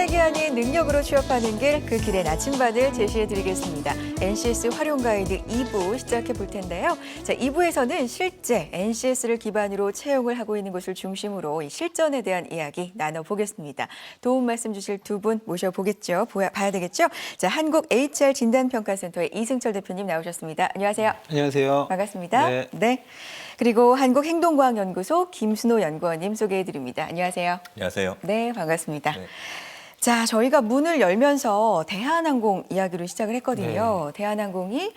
스펙이 아닌 능력으로 취업하는 길, 그 길의 나침반을 제시해드리겠습니다. NCS 활용 가이드 2부 시작해 볼 텐데요. 자, 2부에서는 실제 NCS를 기반으로 채용을 하고 있는 곳을 중심으로 이 실전에 대한 이야기 나눠보겠습니다. 도움 말씀 주실 두 분 모셔보겠죠. 봐야 되겠죠? 자, 한국 HR 진단평가센터의 이승철 대표님 나오셨습니다. 안녕하세요. 안녕하세요. 반갑습니다. 네. 그리고 한국행동과학연구소 김순호 연구원님 소개해드립니다. 안녕하세요. 안녕하세요. 네, 반갑습니다. 네. 자, 저희가 문을 열면서 대한항공 이야기로 시작을 했거든요. 대한항공이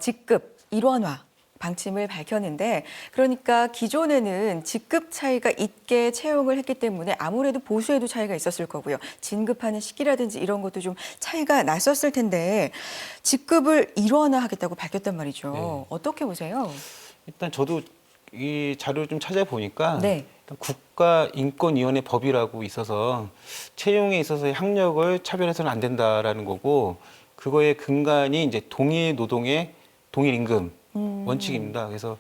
직급 일원화 방침을 밝혔는데, 그러니까 기존에는 직급 차이가 있게 채용을 했기 때문에 아무래도 보수에도 차이가 있었을 거고요. 진급하는 시기라든지 이런 것도 좀 차이가 났었을 텐데 직급을 일원화하겠다고 밝혔단 말이죠. 네. 어떻게 보세요? 일단 저도 이 자료를 좀 찾아보니까 네. 국가인권위원회 법이라고 있어서 채용에 있어서의 학력을 차별해서는 안 된다라는 거고, 그거의 근간이 이제 동일 노동의 동일 임금 원칙입니다. 그래서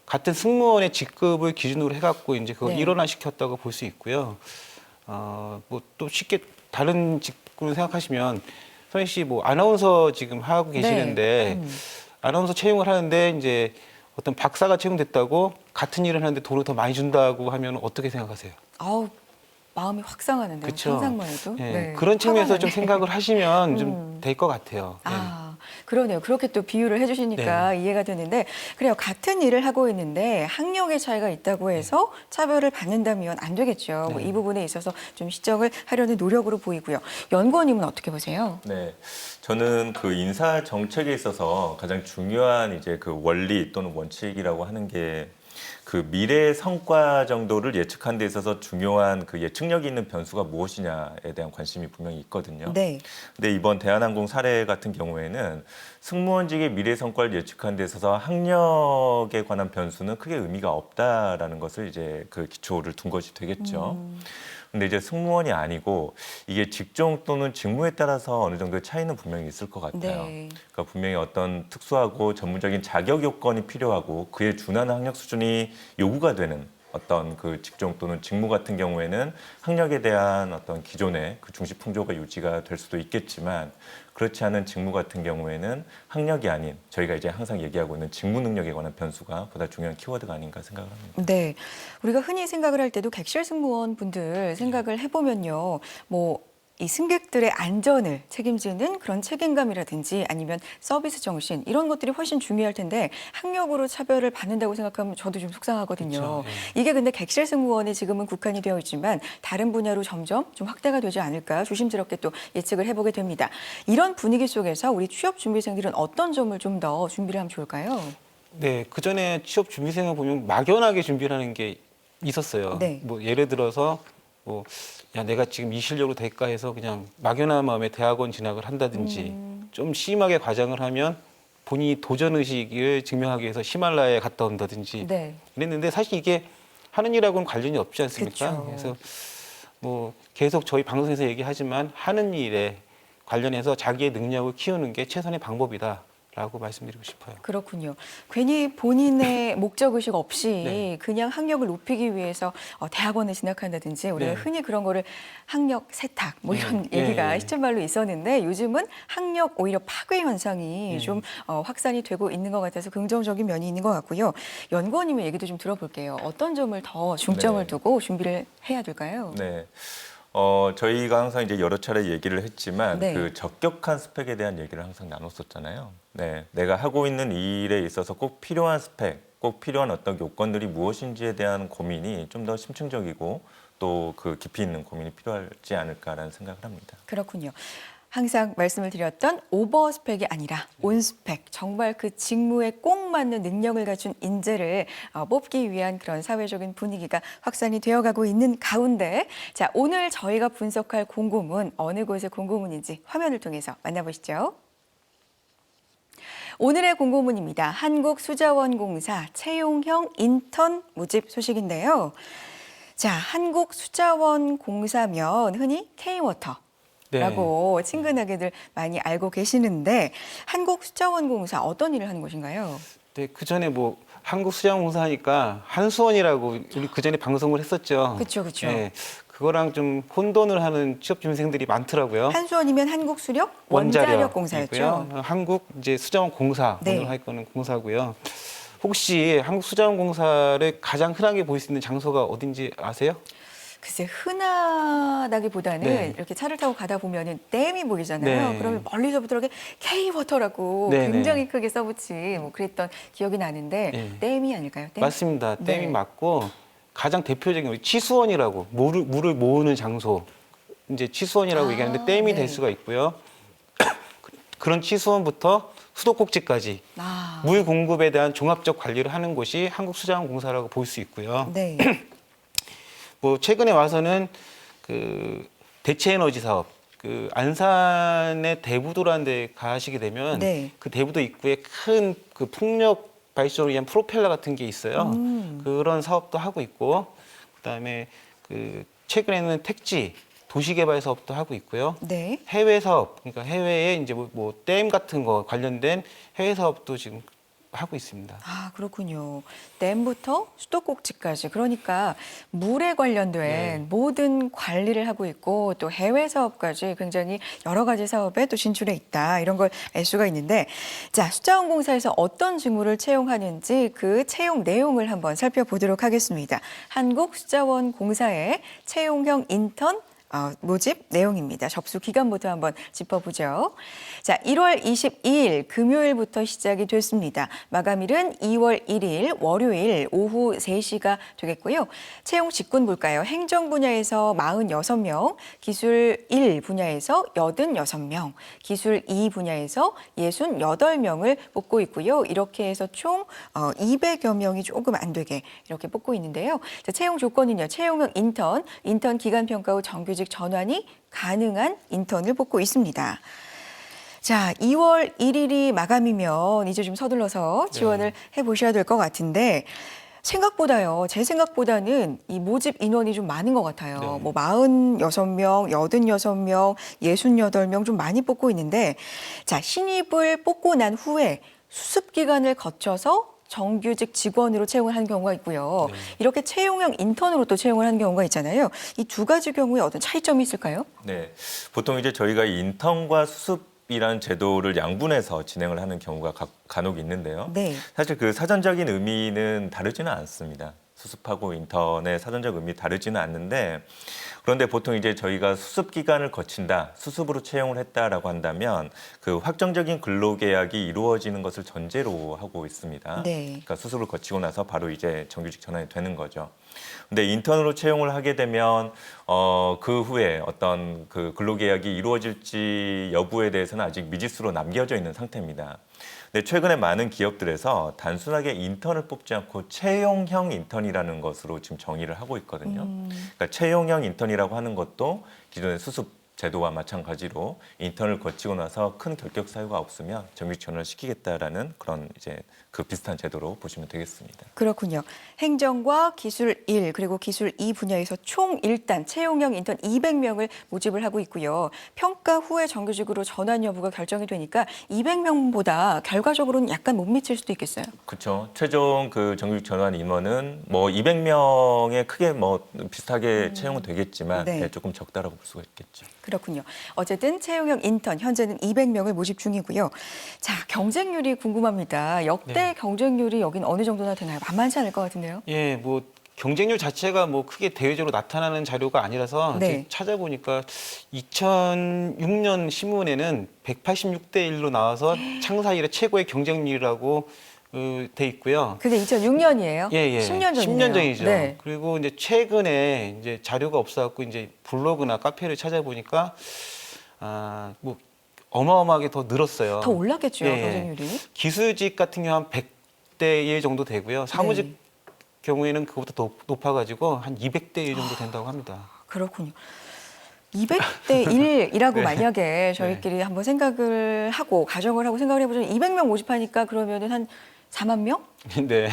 같은 승무원의 직급을 기준으로 해갖고 이제 그걸 네. 일원화시켰다고 볼 수 있고요. 뭐 또 쉽게 다른 직군을 생각하시면, 선희 씨 뭐 아나운서 지금 하고 계시는데 아나운서 채용을 하는데 이제 어떤 박사가 채용됐다고 같은 일을 하는데 돈을 더 많이 준다고 하면 어떻게 생각하세요? 아우, 마음이 확 상하는데요. 그쵸? 상상만 해도. 네. 네. 그런 측면에서 화가 좀 나네. 생각을 하시면 좀 될 것 같아요. 네. 아, 그러네요. 그렇게 또 비유를 해주시니까 이해가 되는데, 그래요. 같은 일을 하고 있는데 학력의 차이가 있다고 해서 차별을 받는다면 안 되겠죠. 뭐이 부분에 있어서 좀 시정을 하려는 노력으로 보이고요. 연구원님은 어떻게 보세요? 네. 저는 그 인사 정책에 있어서 가장 중요한 이제 그 원리 또는 원칙이라고 하는 게 그 미래 성과 정도를 예측하는 데 있어서 중요한 그 예측력이 있는 변수가 무엇이냐에 대한 관심이 분명히 있거든요. 네. 근데 이번 대한항공 사례 같은 경우에는 승무원직의 미래 성과를 예측하는 데 있어서 학력에 관한 변수는 크게 의미가 없다라는 것을 이제 그 기초를 둔 것이 되겠죠. 근데 이제 승무원이 아니고 이게 직종 또는 직무에 따라서 어느 정도의 차이는 분명히 있을 것 같아요. 네. 그러니까 분명히 어떤 특수하고 전문적인 자격 요건이 필요하고 그에 준하는 학력 수준이 요구가 되는 어떤 그 직종 또는 직무 같은 경우에는 학력에 대한 어떤 기존의 그 중시 풍조가 유지가 될 수도 있겠지만, 그렇지 않은 직무 같은 경우에는 학력이 아닌 저희가 이제 항상 얘기하고 있는 직무 능력에 관한 변수가 보다 중요한 키워드가 아닌가 생각을 합니다. 네. 우리가 흔히 생각을 할 때도 객실 승무원 분들 생각을 해보면요. 뭐 이 승객들의 안전을 책임지는 그런 책임감이라든지 아니면 서비스 정신 이런 것들이 훨씬 중요할 텐데 학력으로 차별을 받는다고 생각하면 저도 좀 속상하거든요. 그렇죠. 이게 근데 객실 승무원이 지금은 국한이 되어 있지만 다른 분야로 점점 좀 확대가 되지 않을까 조심스럽게 또 예측을 해보게 됩니다. 이런 분위기 속에서 우리 취업 준비생들은 어떤 점을 좀 더 준비를 하면 좋을까요? 네, 그 전에 취업 준비생을 보면 막연하게 준비를 하는 게 있었어요. 네. 뭐 예를 들어서 뭐 야, 내가 지금 이 실력으로 될까 해서 그냥 막연한 마음에 대학원 진학을 한다든지, 좀 심하게 과장을 하면 본인이 도전 의식을 증명하기 위해서 히말라야에 갔다 온다든지 네. 이랬는데, 사실 이게 하는 일하고는 관련이 없지 않습니까? 그쵸. 그래서 뭐 계속 저희 방송에서 얘기하지만 하는 일에 관련해서 자기의 능력을 키우는 게 최선의 방법이다라고 말씀드리고 싶어요. 그렇군요. 괜히 본인의 목적의식 없이 네. 그냥 학력을 높이기 위해서 대학원에 진학한다든지 우리가 네. 흔히 그런 거를 학력 세탁 뭐 이런 네. 얘기가 네. 시쳇말로 있었는데, 요즘은 학력 오히려 파괴 현상이 좀 확산이 되고 있는 것 같아서 긍정적인 면이 있는 것 같고요. 연구원님의 얘기도 좀 들어볼게요. 어떤 점을 더 중점을 네. 두고 준비를 해야 될까요? 네. 저희가 항상 이제 여러 차례 얘기를 했지만 네. 그 적격한 스펙에 대한 얘기를 항상 나눴었잖아요. 네. 내가 하고 있는 이 일에 있어서 꼭 필요한 스펙, 꼭 필요한 어떤 요건들이 무엇인지에 대한 고민이 좀 더 심층적이고 또 그 깊이 있는 고민이 필요하지 않을까라는 생각을 합니다. 그렇군요. 항상 말씀을 드렸던 오버 스펙이 아니라 온 스펙, 정말 그 직무에 꼭 맞는 능력을 갖춘 인재를 뽑기 위한 그런 사회적인 분위기가 확산이 되어가고 있는 가운데, 자, 오늘 저희가 분석할 공고문, 어느 곳의 공고문인지 화면을 통해서 만나보시죠. 오늘의 공고문입니다. 한국수자원공사 채용형 인턴 모집 소식인데요. 자, 한국수자원공사면 흔히 K워터 라고 친근하게들 많이 알고 계시는데, 한국수자원공사 어떤 일을 하는 곳인가요? 네, 그 전에 뭐 한국수자원공사 하니까 한수원이라고 우리 그 전에 방송을 했었죠. 그렇죠, 그렇죠. 네, 그거랑 좀 혼돈을 하는 취업준비생들이 많더라고요. 한수원이면 한국수력 원자력공사였죠. 한국 이제 수자원공사 네. 오늘 할 거는 공사고요. 혹시 한국 수자원공사를 가장 흔하게 볼 수 있는 장소가 어딘지 아세요? 글쎄 흔하다기보다는 네. 이렇게 차를 타고 가다 보면은 댐이 보이잖아요. 네. 그러면 멀리서부터 이렇게 K워터라고 네, 굉장히 크게 써붙이 뭐 그랬던 기억이 나는데 네. 댐이 아닐까요? 댐? 맞습니다. 네. 댐이 맞고 가장 대표적인 우리 치수원이라고 물을 모으는 장소. 이제 치수원이라고 아, 얘기하는데 댐이 네. 될 수가 있고요. 그런 치수원부터 수도꼭지까지 아, 물 공급에 대한 종합적 관리를 하는 곳이 한국수자원공사라고 볼 수 있고요. 네. 뭐 최근에 와서는 그 대체에너지 사업, 그 안산의 대부도라는 데 가시게 되면 네. 그 대부도 입구에 큰 그 풍력 발전을 위한 프로펠러 같은 게 있어요. 그런 사업도 하고 있고, 그다음에 그 최근에는 택지 도시개발 사업도 하고 있고요. 네. 해외 사업, 그러니까 해외에 이제 뭐 댐 같은 거 관련된 해외 사업도 지금 하고 있습니다. 아, 그렇군요. 댐부터 수도꼭지까지. 그러니까 물에 관련된 네. 모든 관리를 하고 있고 또 해외 사업까지 굉장히 여러 가지 사업에 또 진출해 있다. 이런 걸 알 수가 있는데 자, 수자원공사에서 어떤 직무를 채용하는지 그 채용 내용을 한번 살펴보도록 하겠습니다. 한국수자원공사의 채용형 인턴 모집 내용입니다. 접수 기간부터 한번 짚어보죠. 자, 1월 22일 금요일부터 시작이 됐습니다. 마감일은 2월 1일 월요일 오후 3시가 되겠고요. 채용 직군 볼까요? 행정 분야에서 46명, 기술 1 분야에서 86명, 기술 2 분야에서 68명을 뽑고 있고요. 이렇게 해서 총 200여 명이 조금 안 되게 이렇게 뽑고 있는데요. 자, 채용 조건은요. 채용형 인턴 기간 평가 후 정규직 전환이 가능한 인턴을 뽑고 있습니다. 자, 2월 1일이 마감이면 이제 좀 서둘러서 지원을 해보셔야 될 것 같은데 생각보다요. 제 생각보다는 이 모집 인원이 좀 많은 것 같아요. 네. 뭐 46명, 86명, 68명 좀 많이 뽑고 있는데 자, 신입을 뽑고 난 후에 수습 기간을 거쳐서 정규직 직원으로 채용을 하는 경우가 있고요. 이렇게 채용형 인턴으로 또 채용을 하는 경우가 있잖아요. 이 두 가지 경우에 어떤 차이점이 있을까요? 네, 보통 이제 저희가 인턴과 수습이라는 제도를 양분해서 진행을 하는 경우가 간혹 있는데요. 네. 사실 그 사전적인 의미는 다르지는 않습니다. 수습하고 인턴의 사전적 의미 다르지는 않는데 그런데 보통 이제 저희가 수습 기간을 거친다, 수습으로 채용을 했다라고 한다면 그 확정적인 근로계약이 이루어지는 것을 전제로 하고 있습니다. 네. 그러니까 수습을 거치고 나서 바로 이제 정규직 전환이 되는 거죠. 근데 인턴으로 채용을 하게 되면 그 후에 어떤 그 근로계약이 이루어질지 여부에 대해서는 아직 미지수로 남겨져 있는 상태입니다. 근데 최근에 많은 기업들에서 단순하게 인턴을 뽑지 않고 채용형 인턴이라는 것으로 지금 정의를 하고 있거든요. 그러니까 채용형 인턴이라고 하는 것도 기존의 수습 제도와 마찬가지로 인턴을 거치고 나서 큰 결격 사유가 없으면 정규직 전환을 시키겠다라는 그런 이제 그 비슷한 제도로 보시면 되겠습니다. 그렇군요. 행정과 기술 1 그리고 기술 2 분야에서 총 일단 채용형 인턴 200명을 모집을 하고 있고요. 평가 후에 정규직으로 전환 여부가 결정이 되니까 200명보다 결과적으로는 약간 못 미칠 수도 있겠어요. 그렇죠. 최종 그 정규직 전환 인원은 뭐 200명에 크게 뭐 비슷하게 채용은 되겠지만 네. 네, 조금 적다라고 볼 수가 있겠죠. 그렇군요. 어쨌든 채용형 인턴 현재는 200명을 모집 중이고요. 자, 경쟁률이 궁금합니다. 역대 경쟁률이 여긴 어느 정도나 되나요? 만만치 않을 것 같은데요. 예, 뭐 경쟁률 자체가 뭐 크게 대외적으로 나타나는 자료가 아니라서 네. 이제 찾아보니까 2006년 신문에는 186대 1로 나와서 창사 이래 최고의 경쟁률이라고 돼 있고요. 그게 2006년이에요. 예, 예. 10년 전이네요. 10년 전이죠. 네. 그리고 이제 최근에 이제 자료가 없어갖고 이제 블로그나 카페를 찾아보니까 뭐 어마어마하게 더 늘었어요. 더 올랐겠죠, 예, 예. 경쟁률이. 기술직 같은 경우 한 100대 1 정도 되고요. 사무직 경우에는 그것보다 더 높아가지고 한 200대 1 정도 된다고 합니다. 그렇군요. 200대 1이라고 네. 만약에 저희끼리 한번 생각을 하고 가정을 하고 생각을 해보자면 200명 모집하니까 그러면은 한 4만 명? 네.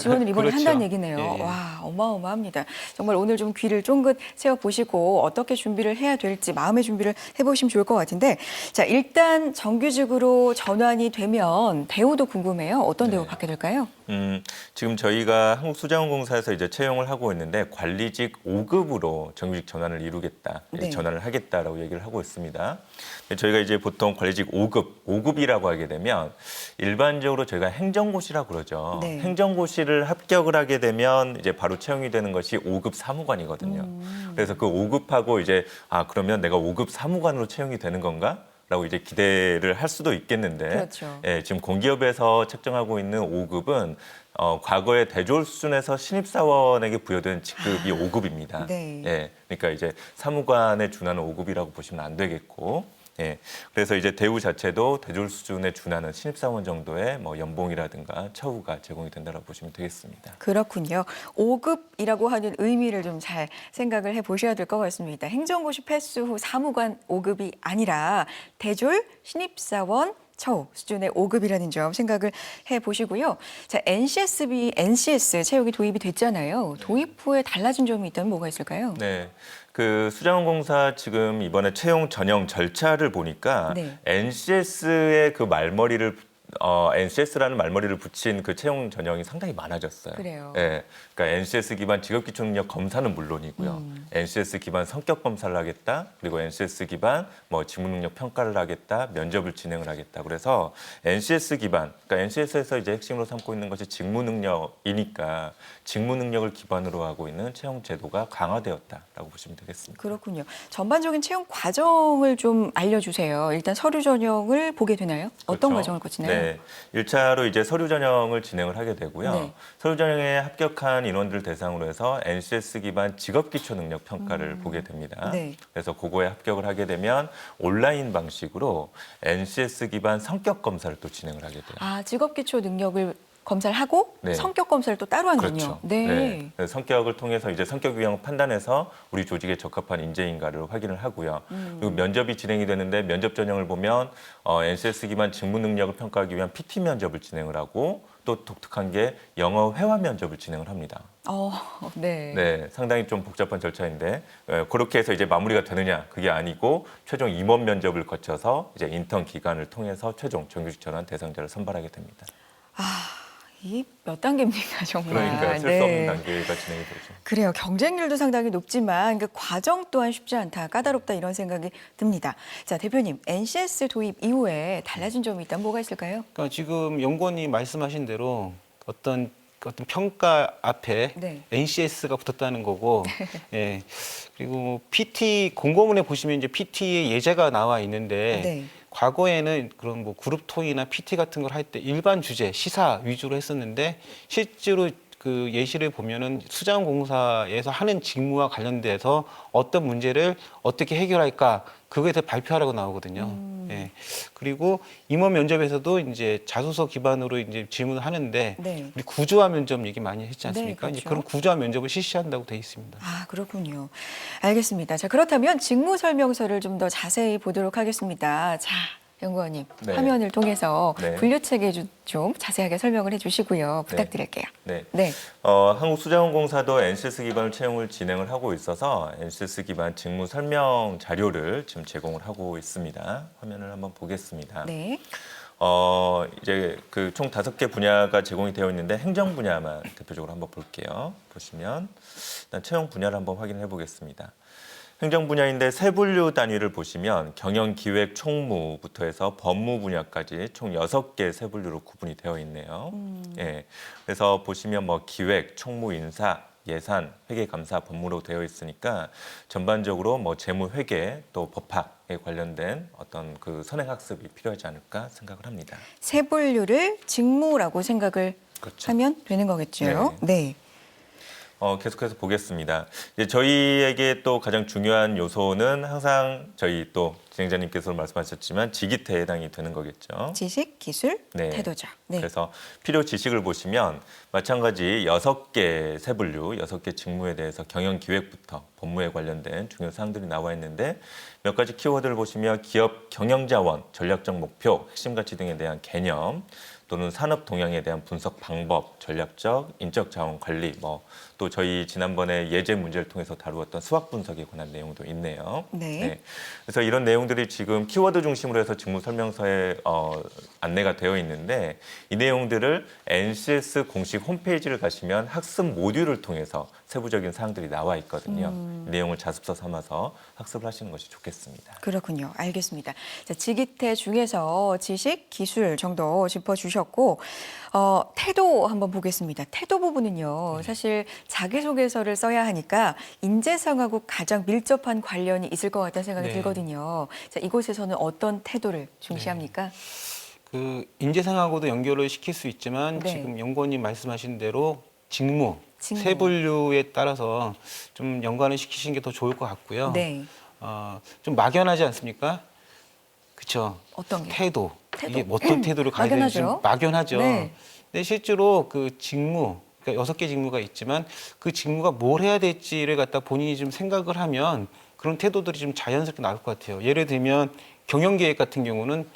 지원을 이번에 그렇죠. 한다는 얘기네요. 예, 예. 와, 어마어마합니다. 정말 오늘 좀 귀를 쫑긋 세워보시고 어떻게 준비를 해야 될지 마음의 준비를 해보시면 좋을 것 같은데, 자, 일단 정규직으로 전환이 되면 대우도 궁금해요. 어떤 대우 받게 될까요? 지금 저희가 한국수자원공사에서 이제 채용을 하고 있는데 관리직 5급으로 정규직 전환을 이루겠다, 네. 전환을 하겠다라고 얘기를 하고 있습니다. 저희가 이제 보통 관리직 5급이라고 하게 되면 일반적으로 저희가 행정고시라고 그러죠. 네. 행정고시를 합격을 하게 되면 이제 바로 채용이 되는 것이 5급 사무관이거든요. 그래서 그 5급하고 이제 그러면 내가 5급 사무관으로 채용이 되는 건가? 라고 이제 기대를 할 수도 있겠는데, 그렇죠. 예, 지금 공기업에서 책정하고 있는 5급은 과거의 대졸 수준에서 신입사원에게 부여된 직급이 5급입니다. 네. 예, 그러니까 이제 사무관에 준하는 5급이라고 보시면 안 되겠고, 예, 그래서 이제 대우 자체도 대졸 수준에 준하는 신입사원 정도의 뭐 연봉이라든가 처우가 제공이 된다고 보시면 되겠습니다. 그렇군요. 5급이라고 하는 의미를 좀 잘 생각을 해보셔야 될 것 같습니다. 행정고시 패스 후 사무관 5급이 아니라 대졸 신입사원 처우 수준의 5급이라는 점 생각을 해보시고요. 자, NCS 채용이 도입이 됐잖아요. 도입 후에 달라진 점이 있다면 뭐가 있을까요? 네. 그 수자원공사 지금 이번에 채용 전형 절차를 보니까 네. NCS의 그 말머리를 NCS라는 말머리를 붙인 그 채용 전형이 상당히 많아졌어요. 그래요. 예. 그러니까 NCS 기반 직업기초능력 검사는 물론이고요. NCS 기반 성격 검사를 하겠다. 그리고 NCS 기반 뭐 직무능력 평가를 하겠다. 면접을 진행을 하겠다. 그래서 NCS 기반, 그러니까 NCS에서 이제 핵심으로 삼고 있는 것이 직무능력이니까 직무능력을 기반으로 하고 있는 채용 제도가 강화되었다라고 보시면 되겠습니다. 그렇군요. 전반적인 채용 과정을 좀 알려주세요. 일단 서류 전형을 보게 되나요? 어떤 그렇죠. 과정을 거치나요? 네, 1차로 이제 서류 전형을 진행을 하게 되고요. 네. 서류 전형에 합격한 인원들 대상으로 해서 NCS 기반 직업 기초 능력 평가를 보게 됩니다. 네. 그래서 그거에 합격을 하게 되면 온라인 방식으로 NCS 기반 성격 검사를 또 진행을 하게 돼요. 아, 직업기초 능력을 검사를 하고 네. 성격 검사를 또 따로 하는군요. 그렇죠. 네. 그래서 성격을 통해서 이제 성격 유형을 판단해서 우리 조직에 적합한 인재인가를 확인을 하고요. 그리고 면접이 진행이 되는데 면접 전형을 보면 NCS 기반 직무 능력을 평가하기 위한 PT 면접을 진행을 하고 또 독특한 게 영어 회화 면접을 진행을 합니다. 네. 네, 상당히 좀 복잡한 절차인데 그렇게 해서 이제 마무리가 되느냐 그게 아니고 최종 임원 면접을 거쳐서 이제 인턴 기간을 통해서 최종 정규직 전환 대상자를 선발하게 됩니다. 이 몇 단계입니까, 정말. 그러니까 셀 수 없는 단계가 진행이 되죠. 그래요. 경쟁률도 상당히 높지만 그 과정 또한 쉽지 않다, 까다롭다 이런 생각이 듭니다. 자, 대표님, NCS 도입 이후에 달라진 점이 있다면 뭐가 있을까요? 그러니까 지금 연구원이 말씀하신 대로 어떤 평가 앞에 네. NCS가 붙었다는 거고, 예. 그리고 PT 공고문에 보시면 이제 PT의 예제가 나와 있는데, 네. 과거에는 그런 뭐 그룹톤이나 PT 같은 걸 할 때 일반 주제, 시사 위주로 했었는데 실제로 그 예시를 보면은 수자원공사에서 하는 직무와 관련돼서 어떤 문제를 어떻게 해결할까 그거에 대해 발표하라고 나오거든요. 예. 그리고 임원 면접에서도 이제 자소서 기반으로 이제 질문을 하는데 네. 우리 구조화 면접 얘기 많이 했지 않습니까? 네, 그렇죠. 이제 그런 구조화 면접을 실시한다고 돼 있습니다. 아, 그렇군요. 알겠습니다. 자, 그렇다면 직무 설명서를 좀 더 자세히 보도록 하겠습니다. 자, 연구원님, 네. 화면을 통해서 네. 분류체계 좀 자세하게 설명을 해주시고요. 부탁드릴게요. 네. 네. 한국수자원공사도 NCS 기반 채용을 진행을 하고 있어서 NCS 기반 직무 설명 자료를 지금 제공을 하고 있습니다. 화면을 한번 보겠습니다. 네. 이제 그 총 5개 분야가 제공이 되어 있는데 행정 분야만 대표적으로 한번 볼게요. 보시면 일단 채용 분야를 한번 확인해 보겠습니다. 행정 분야인데 세 분류 단위를 보시면 경영, 기획, 총무부터 해서 법무 분야까지 총 6개 세 분류로 구분이 되어 있네요. 예. 그래서 보시면 뭐 기획, 총무, 인사, 예산, 회계, 감사, 법무로 되어 있으니까 전반적으로 뭐 재무, 회계, 또 법학에 관련된 어떤 그 선행 학습이 필요하지 않을까 생각을 합니다. 세 분류를 직무라고 생각을 그렇죠. 하면 되는 거겠죠. 네. 계속해서 보겠습니다. 이제 저희에게 또 가장 중요한 요소는 항상 저희 또 진행자님께서 말씀하셨지만 지기태에 해당이 되는 거겠죠. 지식, 기술, 네. 태도죠. 네. 그래서 필요 지식을 보시면 마찬가지 6개 세 분류, 6개 직무에 대해서 경영 기획부터 법무에 관련된 중요 사항들이 나와 있는데 몇 가지 키워드를 보시면 기업 경영 자원, 전략적 목표, 핵심 가치 등에 대한 개념, 또는 산업 동향에 대한 분석 방법, 전략적, 인적 자원 관리, 또 저희 지난번에 예제 문제를 통해서 다루었던 수학 분석에 관한 내용도 있네요. 네. 그래서 이런 내용들이 지금 키워드 중심으로 해서 직무 설명서에 안내가 되어 있는데 이 내용들을 NCS 공식 홈페이지를 가시면 학습 모듈을 통해서 세부적인 사항들이 나와 있거든요. 이 내용을 자습서 삼아서 학습을 하시는 것이 좋겠습니다. 그렇군요. 알겠습니다. 자, 지기태 중에서 지식, 기술 정도 짚어주셨고 태도 한번 보겠습니다. 태도 부분은요. 사실 자기소개서를 써야 하니까 인재상하고 가장 밀접한 관련이 있을 것 같다는 생각이 네. 들거든요. 자, 이곳에서는 어떤 태도를 중시합니까? 그 인재상하고도 연결을 시킬 수 있지만 네. 지금 연구원님 말씀하신 대로 직무, 직무. 세 분류에 따라서 좀 연관을 시키시는 게 더 좋을 것 같고요. 네. 좀 막연하지 않습니까? 그렇죠. 어떤 게? 태도. 태도. 이게 어떤 태도를 가야 되는지 좀 막연하죠. 막연하죠. 네. 근데 실제로 그 직무, 그러니까 6개 직무가 있지만 그 직무가 뭘 해야 될지를 갖다 본인이 좀 생각을 하면 그런 태도들이 좀 자연스럽게 나올 것 같아요. 예를 들면 경영계획 같은 경우는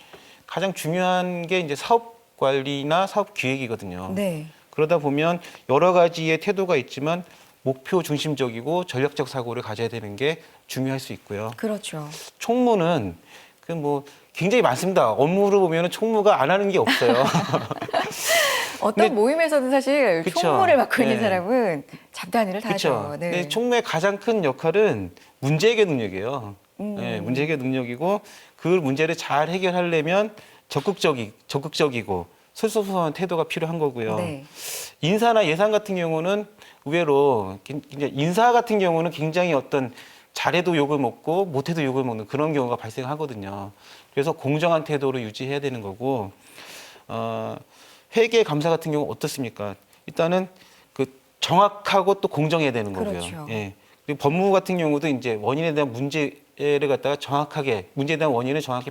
가장 중요한 게 이제 사업 관리나 사업 기획이거든요. 네. 그러다 보면 여러 가지의 태도가 있지만 목표 중심적이고 전략적 사고를 가져야 되는 게 중요할 수 있고요. 그렇죠. 총무는 그 뭐 굉장히 많습니다. 업무로 보면은 총무가 안 하는 게 없어요. 어떤 근데- 모임에서도 사실 그쵸. 총무를 맡고 있는 네. 사람은 잡다니를 다 그렇죠. 하죠. 네. 근데 총무의 가장 큰 역할은 문제 해결 능력이에요. 음. 네, 문제 해결 능력이고 그 문제를 잘 해결하려면 적극적이고 솔선수범한 태도가 필요한 거고요. 네. 인사나 예산 같은 경우는 의외로 인사 같은 경우는 굉장히 어떤 잘해도 욕을 먹고 못해도 욕을 먹는 그런 경우가 발생하거든요. 그래서 공정한 태도를 유지해야 되는 거고 회계 감사 같은 경우 어떻습니까? 일단은 그 정확하고 또 공정해야 되는 거고요. 그렇죠. 예. 그리고 법무 같은 경우도 이제 원인에 대한 문제를 갖다가 정확하게 문제에 대한 원인을 정확히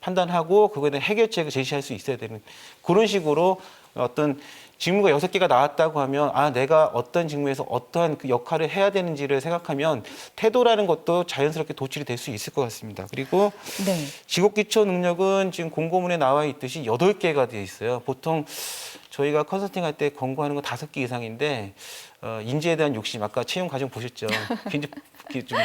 판단하고 그거에 대한 해결책을 제시할 수 있어야 되는 그런 식으로 어떤 직무가 6개가 나왔다고 하면 내가 어떤 직무에서 어떠한 그 역할을 해야 되는지를 생각하면 태도라는 것도 자연스럽게 도출이 될 수 있을 것 같습니다. 그리고 네. 직업기초 능력은 지금 공고문에 나와 있듯이 8개가 되어 있어요. 보통 저희가 컨설팅 할 때 권고하는 건 5개 이상인데 인재에 대한 욕심 아까 채용 과정 보셨죠? 굉장히 좀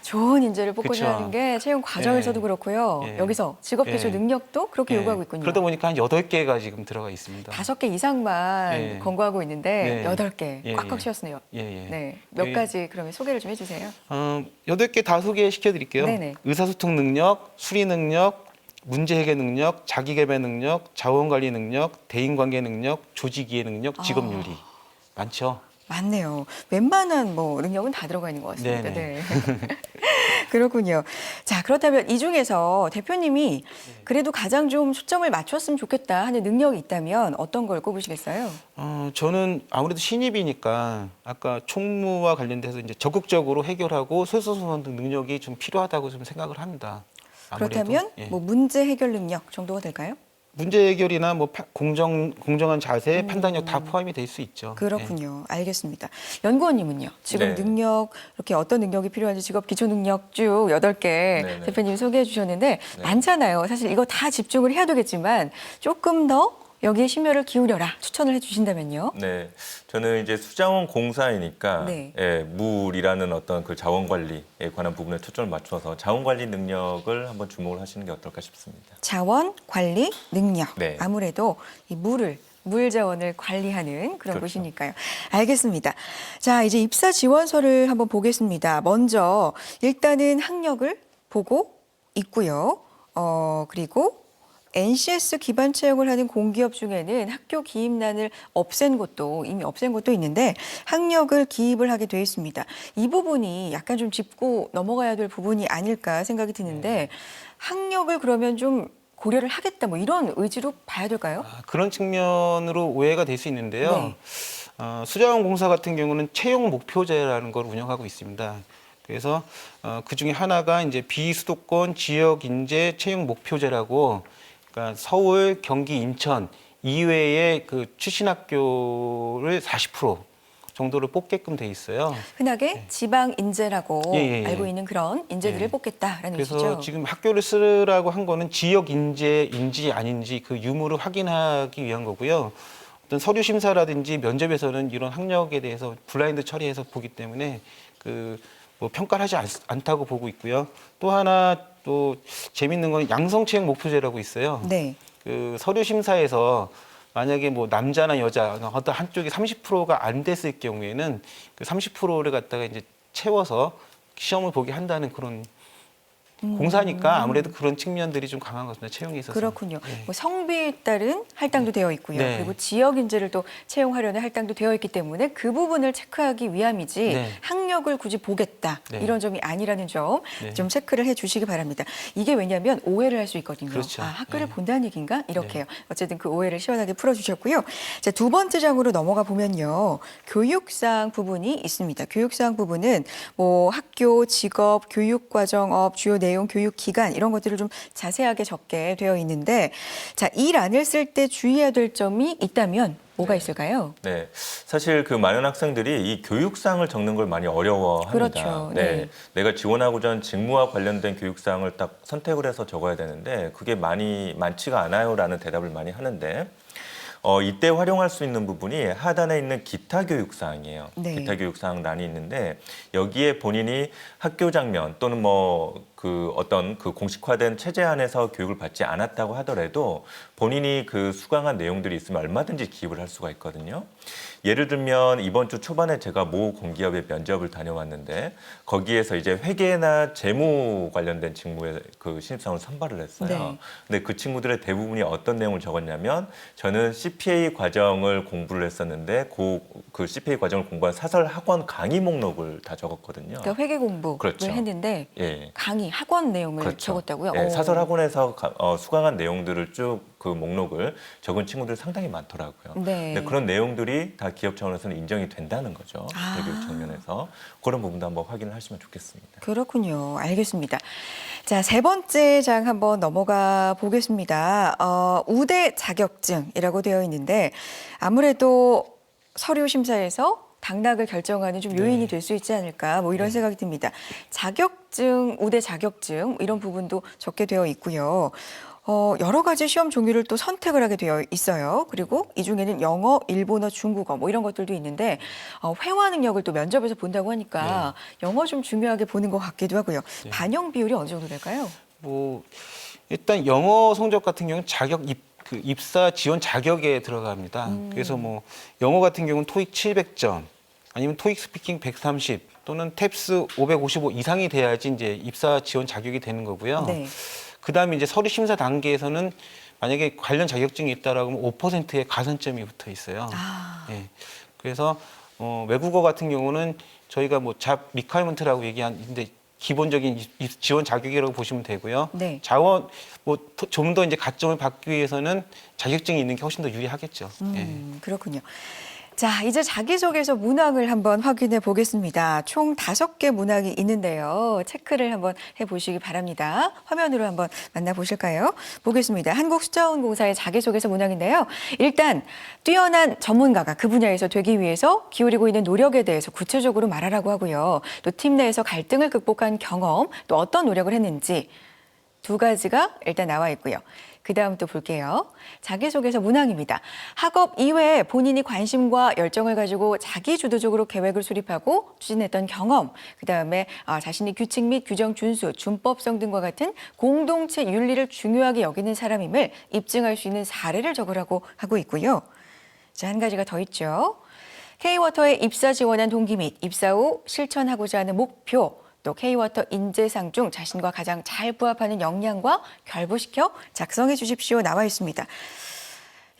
좋은 인재를 뽑고자 그쵸. 하는 게 채용 과정에서도 예. 그렇고요. 예. 여기서 직업기초 예. 능력도 그렇게 예. 요구하고 있군요. 그러다 보니까 한 8개가 지금 들어가 있습니다. 5개 이상만 예. 권고하고 있는데 예. 8개 예, 꽉꽉 예. 채웠네요. 예. 네. 몇 예. 가지 그러면 소개를 좀 해주세요. 8개 다 소개시켜 드릴게요. 네네. 의사소통 능력, 수리 능력, 문제 해결 능력, 자기개발 능력, 자원관리 능력, 대인관계 능력, 조직이해 능력, 직업윤리. 많죠? 맞네요. 웬만한 능력은 다 들어가 있는 것 같습니다. 네네. 네. 그렇군요. 자, 그렇다면 이 중에서 대표님이 그래도 가장 좀 초점을 맞췄으면 좋겠다 하는 능력이 있다면 어떤 걸 꼽으시겠어요? 저는 아무래도 신입이니까 아까 총무와 관련돼서 이제 적극적으로 해결하고 솔선수범 등 능력이 좀 필요하다고 좀 생각을 합니다. 아무래도. 그렇다면 예. 문제 해결 능력 정도가 될까요? 문제 해결이나 공정한 자세, 판단력 다 포함이 될 수 있죠. 그렇군요. 알겠습니다. 연구원님은요? 지금 네. 능력, 이렇게 어떤 능력이 필요한지 직업 기초 능력 쭉 8개 네네. 대표님 소개해 주셨는데 네. 많잖아요. 사실 이거 다 집중을 해야 되겠지만 조금 더 여기에 심혈을 기울여라 추천을 해 주신다면요? 네, 저는 이제 수자원 공사이니까 네. 물이라는 어떤 그 자원 관리에 관한 부분에 초점을 맞춰서 자원 관리 능력을 한번 주목을 하시는 게 어떨까 싶습니다. 자원 관리 능력. 네. 아무래도 이 물 자원을 관리하는 그런 그렇죠. 곳이니까요. 알겠습니다. 자, 이제 입사 지원서를 한번 보겠습니다. 먼저 일단은 학력을 보고 있고요. 그리고 NCS 기반 채용을 하는 공기업 중에는 학교 기입란을 이미 없앤 곳도 있는데 학력을 기입을 하게 돼 있습니다. 이 부분이 약간 좀 짚고 넘어가야 될 부분이 아닐까 생각이 드는데 학력을 그러면 좀 고려를 하겠다 이런 의지로 봐야 될까요? 그런 측면으로 오해가 될 수 있는데요. 네. 수자원공사 같은 경우는 채용 목표제라는 걸 운영하고 있습니다. 그래서 그 중에 하나가 이제 비수도권 지역 인재 채용 목표제라고, 그러니까 서울, 경기, 인천 이외의 그 출신 학교를 40% 정도를 뽑게끔 돼 있어요. 흔하게 지방 인재라고 예, 예, 예. 알고 있는 그런 인재들을 예. 뽑겠다라는 그래서 뜻이죠. 지금 학교를 쓰라고 한 거는 지역 인재인지 아닌지 그 유무를 확인하기 위한 거고요. 어떤 서류 심사라든지 면접에서는 이런 학력에 대해서 블라인드 처리해서 보기 때문에 그 뭐 평가를 하지 않다고 보고 있고요. 또 하나 또 재밌는 건 양성채용 목표제라고 있어요. 네. 그 서류 심사에서 만약에 뭐 남자나 여자 어떤 한쪽이 30%가 안 됐을 경우에는 그 30%를 갖다가 이제 채워서 시험을 보게 한다는 그런 공사니까 아무래도 그런 측면들이 좀 강한 것 같습니다. 채용에 있어서. 그렇군요. 네. 뭐 성비에 따른 할당도 되어 있고요. 네. 그리고 지역 인재를 또 채용하려는 할당도 되어 있기 때문에 그 부분을 체크하기 위함이지 네. 학력을 굳이 보겠다 네. 이런 점이 아니라는 점 네. 좀 체크를 해주시기 바랍니다. 이게 왜냐하면 오해를 할 수 있거든요. 그렇죠. 아, 학교를 네. 본다는 얘기인가? 이렇게요. 어쨌든 그 오해를 시원하게 풀어주셨고요. 자, 두 번째 장으로 넘어가 보면요. 교육상 부분이 있습니다. 교육상 부분은 뭐 학교, 직업, 교육과정업, 주요 내용, 교육기간 이런 것들을 좀 자세하게 적게 되어 있는데 자, 이 란을 쓸 때 주의해야 될 점이 있다면 뭐가 있을까요? 네, 사실 그 많은 학생들이 이 교육상을 적는 걸 많이 어려워합니다. 그렇죠. 네. 내가 지원하고자 하는 직무와 관련된 교육상을 딱 선택을 해서 적어야 되는데 그게 많지가 않아요라는 대답을 많이 하는데 이때 활용할 수 있는 부분이 하단에 있는 기타 교육사항이에요. 네. 기타 교육사항 란이 있는데 여기에 본인이 학교 장면 또는 뭐 그 어떤 그 공식화된 체제 안에서 교육을 받지 않았다고 하더라도 본인이 그 수강한 내용들이 있으면 얼마든지 기입을 할 수가 있거든요. 예를 들면 이번 주 초반에 제가 모 공기업의 면접을 다녀왔는데 거기에서 이제 회계나 재무 관련된 직무에 그 신입사원을 선발을 했어요. 네. 근데 그 친구들의 대부분이 어떤 내용을 적었냐면 저는 CPA 과정을 공부를 했었는데 그 CPA 과정을 공부한 사설 학원 강의 목록을 다 적었거든요. 그러니까 회계 공부를 그렇죠. 했는데 예. 강의, 학원 내용을 그렇죠. 적었다고요? 예, 오. 사설 학원에서 수강한 내용들을 쭉 그 목록을 적은 친구들이 상당히 많더라고요. 네. 근데 그런 내용들이 다 기업 차원에서는 인정이 된다는 거죠. 아. 대교육 측면에서 그런 부분도 한번 확인을 하시면 좋겠습니다. 그렇군요. 알겠습니다. 자, 세 번째 장 한번 넘어가 보겠습니다. 우대 자격증이라고 되어 있는데 아무래도 서류 심사에서 당락을 결정하는 좀 요인이 될 수 있지 않을까 뭐 이런 생각이 듭니다. 자격증, 우대 자격증 이런 부분도 적게 되어 있고요. 여러 가지 시험 종류를 또 선택을 하게 되어 있어요. 그리고 이 중에는 영어, 일본어, 중국어 뭐 이런 것들도 있는데 회화 능력을 또 면접에서 본다고 하니까 영어 좀 중요하게 보는 것 같기도 하고요. 반영 비율이 어느 정도 될까요? 뭐 일단 영어 성적 같은 경우는 입사 지원 자격에 들어갑니다. 그래서 뭐 영어 같은 경우는 토익 700점 아니면 토익 스피킹 130 또는 탭스 555 이상이 돼야지 이제 입사 지원 자격이 되는 거고요. 네. 그다음에 이제 서류 심사 단계에서는 만약에 관련 자격증이 있다라고 하면 5%의 가산점이 붙어 있어요. 아. 예. 그래서 외국어 같은 경우는 저희가 뭐 잡 리콰이먼트라고 얘기하는데 기본적인 지원 자격이라고 보시면 되고요. 네. 자원 뭐 좀 더 이제 가점을 받기 위해서는 자격증이 있는 게 훨씬 더 유리하겠죠. 예. 그렇군요. 자, 이제 자기소개서 문항을 한번 확인해 보겠습니다. 총 5개 문항이 있는데요. 체크를 한번 해보시기 바랍니다. 화면으로 한번 만나보실까요? 보겠습니다. 한국숫자원공사의 자기소개서 문항인데요. 일단 뛰어난 전문가가 그 분야에서 되기 위해서 기울이고 있는 노력에 대해서 구체적으로 말하라고 하고요. 또 팀 내에서 갈등을 극복한 경험, 또 어떤 노력을 했는지 2가지가 일단 나와 있고요. 그 다음 또 볼게요. 자기소개서 문항입니다. 학업 이외에 본인이 관심과 열정을 가지고 자기주도적으로 계획을 수립하고 추진했던 경험, 그 다음에 자신이 규칙 및 규정 준수, 준법성 등과 같은 공동체 윤리를 중요하게 여기는 사람임을 입증할 수 있는 사례를 적으라고 하고 있고요. 자, 한 가지가 더 있죠. K-워터에 입사 지원한 동기 및 입사 후 실천하고자 하는 목표, 또 K-워터 인재상 중 자신과 가장 잘 부합하는 역량과 결부시켜 작성해 주십시오 나와 있습니다.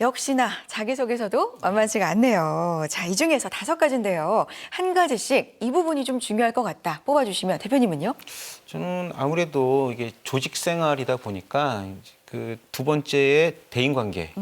역시나 자기소개서도 만만치가 않네요. 자, 이 중에서 5가지인데요. 한 가지씩 이 부분이 좀 중요할 것 같다 뽑아주시면 대표님은요? 저는 아무래도 이게 조직 생활이다 보니까 그 두 번째의 대인관계,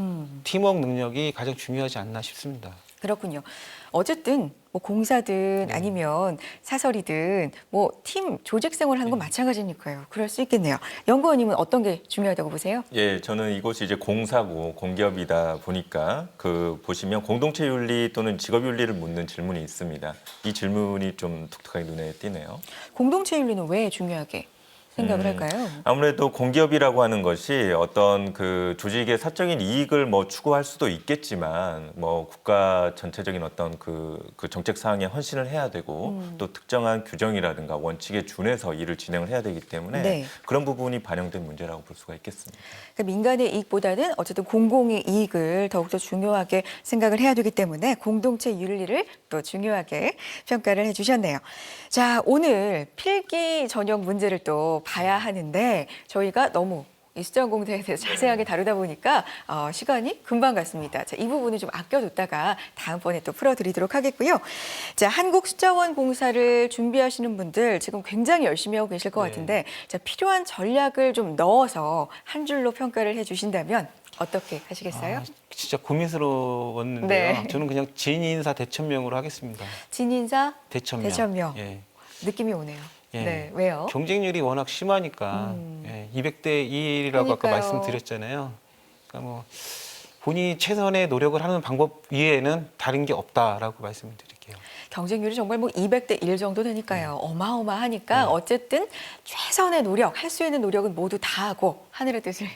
팀워크 능력이 가장 중요하지 않나 싶습니다. 그렇군요. 어쨌든 뭐 공사든 아니면 사설이든 뭐 팀 조직 생활하는 건 마찬가지니까요. 그럴 수 있겠네요. 연구원님은 어떤 게 중요하다고 보세요? 예, 저는 이곳이 이제 공사고 공기업이다 보니까 그 보시면 공동체 윤리 또는 직업 윤리를 묻는 질문이 있습니다. 이 질문이 좀 독특하게 눈에 띄네요. 공동체 윤리는 왜 중요하게 생각을 할까요? 아무래도 공기업이라고 하는 것이 어떤 그 조직의 사적인 이익을 뭐 추구할 수도 있겠지만 뭐 국가 전체적인 어떤 그 정책 사항에 헌신을 해야 되고 또 특정한 규정이라든가 원칙에 준해서 일을 진행을 해야 되기 때문에 네. 그런 부분이 반영된 문제라고 볼 수가 있겠습니다. 그러니까 민간의 이익보다는 어쨌든 공공의 이익을 더욱더 중요하게 생각을 해야 되기 때문에 공동체 윤리를 또 중요하게 평가를 해주셨네요. 자, 오늘 필기 전형 문제를 또 봐야 하는데 저희가 너무 이 수자원공사에 대해서 자세하게 다루다 보니까 시간이 금방 갔습니다. 자, 이 부분은 좀 아껴뒀다가 다음번에 또 풀어드리도록 하겠고요. 자, 한국수자원공사를 준비하시는 분들 지금 굉장히 열심히 하고 계실 것 같은데 자, 필요한 전략을 좀 넣어서 한 줄로 평가를 해주신다면 어떻게 하시겠어요? 진짜 고민스러웠는데요. 네. 저는 그냥 진인사 대천명으로 하겠습니다. 진인사 대천명. 대천명. 예. 느낌이 오네요. 예. 네, 왜요? 경쟁률이 워낙 심하니까 200대 1이라고 아까 그러니까요. 말씀드렸잖아요. 그러니까 뭐 본인이 최선의 노력을 하는 방법 이외에는 다른 게 없다라고 말씀을 드릴게요. 경쟁률이 정말 뭐 200대 1 정도 되니까요. 어마어마하니까 어쨌든 최선의 노력, 할 수 있는 노력은 모두 다 하고 하늘의 뜻을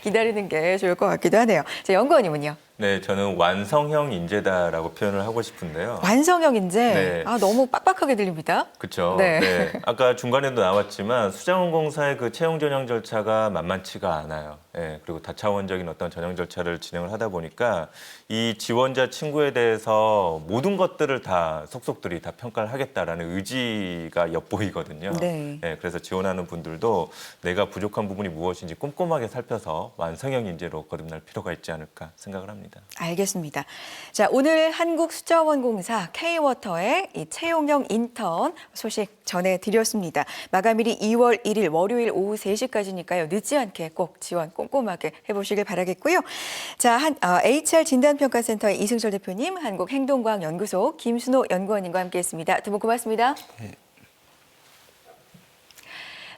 기다리는 게 좋을 것 같기도 하네요. 자, 연구원님은요? 네, 저는 완성형 인재다라고 표현을 하고 싶은데요. 완성형 인재. 네. 너무 빡빡하게 들립니다. 그렇죠. 네. 네. 아까 중간에도 나왔지만 수자원공사의 그 채용 전형 절차가 만만치가 않아요. 예, 그리고 다차원적인 어떤 전형 절차를 진행을 하다 보니까 이 지원자 친구에 대해서 모든 것들을 다 속속들이 다 평가를 하겠다라는 의지가 엿보이거든요. 네. 예, 그래서 지원하는 분들도 내가 부족한 부분이 무엇인지 꼼꼼하게 살펴서 완성형 인재로 거듭날 필요가 있지 않을까 생각을 합니다. 알겠습니다. 자, 오늘 한국수자원공사 K워터의 이 채용형 인턴 소식 전해드렸습니다. 마감일이 2월 1일 월요일 오후 3시까지니까요. 늦지 않게 꼭 지원 꼼꼼하게 해보시길 바라겠고요. 자, HR 진단평가센터의 이승철 대표님, 한국행동과학연구소 김순호 연구원님과 함께했습니다. 두 분 고맙습니다.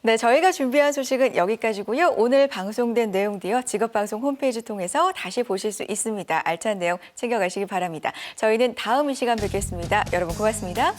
네, 저희가 준비한 소식은 여기까지고요. 오늘 방송된 내용도요. 직업방송 홈페이지 통해서 다시 보실 수 있습니다. 알찬 내용 챙겨가시기 바랍니다. 저희는 다음 이 시간 뵙겠습니다. 여러분 고맙습니다.